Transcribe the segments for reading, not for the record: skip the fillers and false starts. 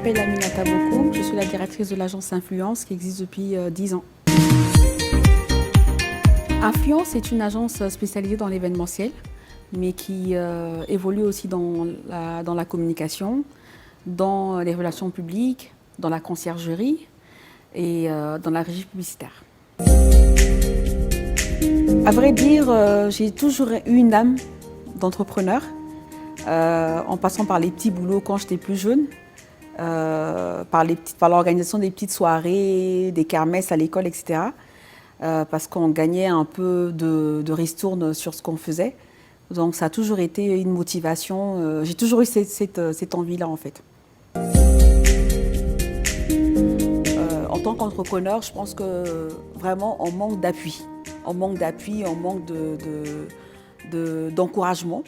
m'appelle Aminata Boko, je suis la directrice de l'agence Influence qui existe depuis 10 ans. Influence est une agence spécialisée dans l'événementiel, mais qui évolue aussi dans la communication, dans les relations publiques, dans la conciergerie et dans la régie publicitaire. À vrai dire, j'ai toujours eu une âme d'entrepreneur, en passant par les petits boulots quand j'étais plus jeune, par l'organisation des petites soirées, des kermesses à l'école, etc. Parce qu'on gagnait un peu de ristourne sur ce qu'on faisait. Donc ça a toujours été une motivation. J'ai toujours eu cette envie-là en fait. En tant qu'entrepreneur, je pense que vraiment on manque d'appui. On manque d'appui, on manque d'encouragement.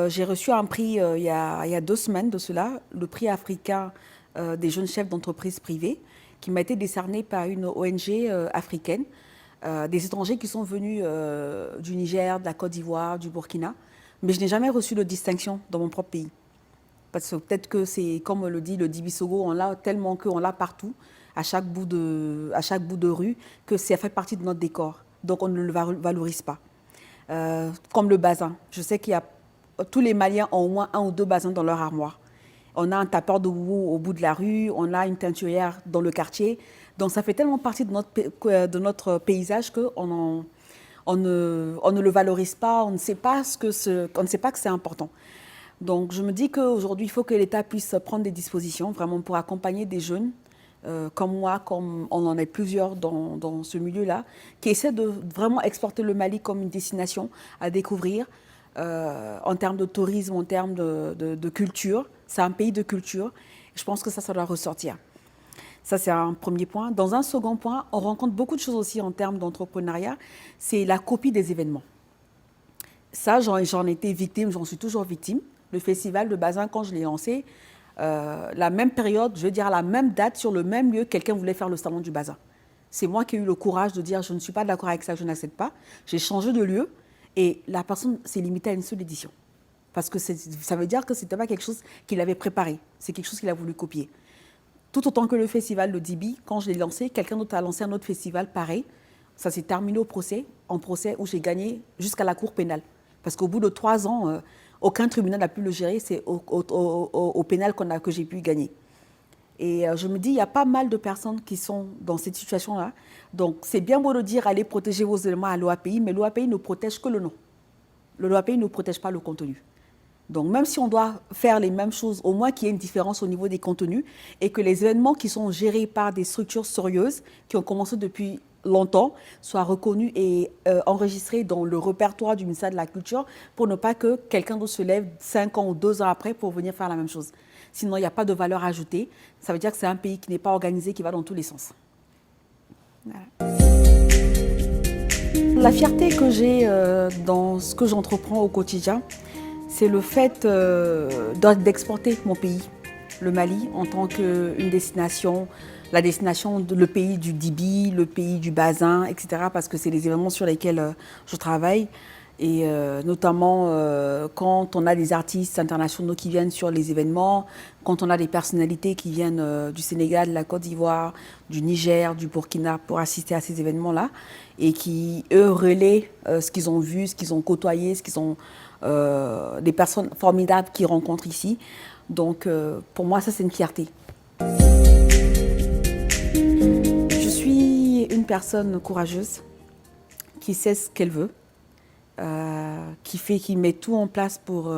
J'ai reçu un prix il y a 2 semaines de cela, le prix africain des jeunes chefs d'entreprise privés, qui m'a été décerné par une ONG africaine, des étrangers qui sont venus du Niger, de la Côte d'Ivoire, du Burkina. Mais je n'ai jamais reçu de distinction dans mon propre pays. Parce que peut-être que c'est, comme le dit le Dibisogo, on l'a tellement qu'on l'a partout, à chaque bout de rue, que ça fait partie de notre décor. Donc on ne le valorise pas. Comme le bazin. Je sais qu'il y a tous les Maliens ont au moins 1 ou 2 bazins dans leur armoire. On a un tapeur de boue au bout de la rue, on a une teinturière dans le quartier. Donc ça fait tellement partie de notre paysage qu'on ne le valorise pas, on ne sait pas que c'est important. Donc je me dis qu'aujourd'hui, il faut que l'État puisse prendre des dispositions vraiment pour accompagner des jeunes comme moi, comme on en est plusieurs dans ce milieu-là, qui essaient de vraiment exporter le Mali comme une destination à découvrir en termes de tourisme, en termes de culture. C'est un pays de culture. Je pense que ça doit ressortir. Ça, c'est un premier point. Dans un second point, on rencontre beaucoup de choses aussi en termes d'entrepreneuriat. C'est la copie des événements. Ça, j'en étais victime, j'en suis toujours victime. Le festival de Bazin, quand je l'ai lancé, la même période, je veux dire à la même date, sur le même lieu, quelqu'un voulait faire le salon du Bazin. C'est moi qui ai eu le courage de dire je ne suis pas d'accord avec ça, je n'accepte pas. J'ai changé de lieu et la personne s'est limitée à une seule édition. Parce que ça veut dire que ce n'était pas quelque chose qu'il avait préparé, c'est quelque chose qu'il a voulu copier. Tout autant que le festival de Dibi, quand je l'ai lancé, quelqu'un d'autre a lancé un autre festival pareil. Ça s'est terminé en procès où j'ai gagné jusqu'à la cour pénale. Parce qu'au bout de 3 ans, aucun tribunal n'a pu le gérer, c'est au pénal que j'ai pu gagner. Et je me dis, il y a pas mal de personnes qui sont dans cette situation-là. Donc c'est bien beau de dire, allez protéger vos éléments à l'OAPI, mais l'OAPI ne protège que le nom. L'OAPI ne protège pas le contenu. Donc même si on doit faire les mêmes choses, au moins qu'il y ait une différence au niveau des contenus et que les événements qui sont gérés par des structures sérieuses, qui ont commencé depuis longtemps, soient reconnus et enregistrés dans le répertoire du ministère de la Culture pour ne pas que quelqu'un d'autre se lève 5 ans ou 2 ans après pour venir faire la même chose. Sinon, il n'y a pas de valeur ajoutée. Ça veut dire que c'est un pays qui n'est pas organisé, qui va dans tous les sens. Voilà. La fierté que j'ai dans ce que j'entreprends au quotidien, c'est le fait d'exporter mon pays, le Mali, en tant qu'une destination, le pays du Dibi, le pays du Bazin, etc. Parce que c'est les événements sur lesquels je travaille. Et notamment quand on a des artistes internationaux qui viennent sur les événements, quand on a des personnalités qui viennent du Sénégal, de la Côte d'Ivoire, du Niger, du Burkina pour assister à ces événements-là et qui, eux, relaient ce qu'ils ont vu, ce qu'ils ont côtoyé, des personnes formidables qu'ils rencontrent ici. Donc pour moi, ça c'est une fierté. Je suis une personne courageuse qui sait ce qu'elle veut. Qui met tout en place pour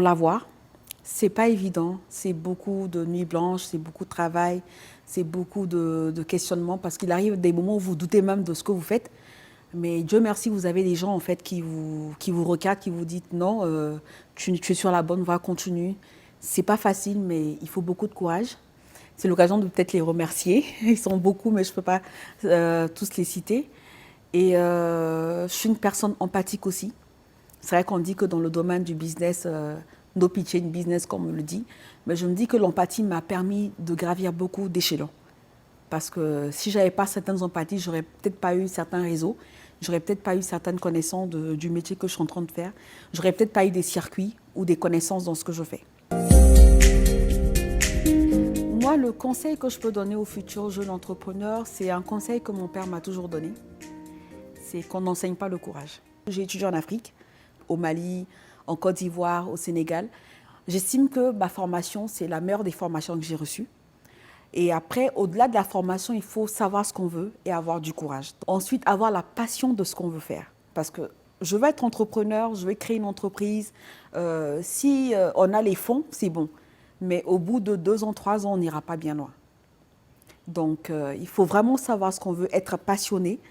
l'avoir. C'est pas évident, c'est beaucoup de nuits blanches, c'est beaucoup de travail, c'est beaucoup de questionnements parce qu'il arrive des moments où vous doutez même de ce que vous faites. Mais Dieu merci, vous avez des gens en fait qui vous recadrent, qui vous disent non, tu es sur la bonne voie, continue. C'est pas facile, mais il faut beaucoup de courage. C'est l'occasion de peut-être les remercier. Ils sont beaucoup, mais je peux pas tous les citer. Et je suis une personne empathique aussi. C'est vrai qu'on dit que dans le domaine du business, no pitch in business, comme on le dit, mais je me dis que l'empathie m'a permis de gravir beaucoup d'échelons. Parce que si je n'avais pas certaines empathies, je n'aurais peut-être pas eu certains réseaux, je n'aurais peut-être pas eu certaines connaissances du métier que je suis en train de faire, je n'aurais peut-être pas eu des circuits ou des connaissances dans ce que je fais. Moi, le conseil que je peux donner aux futurs jeunes entrepreneurs, c'est un conseil que mon père m'a toujours donné. C'est qu'on n'enseigne pas le courage. J'ai étudié en Afrique, au Mali, en Côte d'Ivoire, au Sénégal. J'estime que ma formation, c'est la meilleure des formations que j'ai reçues. Et après, au-delà de la formation, il faut savoir ce qu'on veut et avoir du courage. Ensuite, avoir la passion de ce qu'on veut faire. Parce que je veux être entrepreneur, je vais créer une entreprise. Si on a les fonds, c'est bon. Mais au bout de 2 ans, 3 ans, on n'ira pas bien loin. Donc, il faut vraiment savoir ce qu'on veut, être passionné,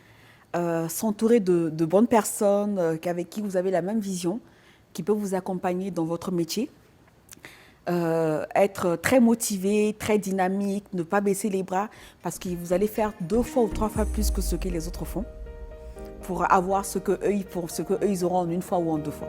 s'entourer de bonnes personnes avec qui vous avez la même vision, qui peuvent vous accompagner dans votre métier. Être très motivé, très dynamique, ne pas baisser les bras parce que vous allez faire 2 fois ou 3 fois plus que ce que les autres font pour avoir ce qu'eux ils auront en 1 fois ou en 2 fois.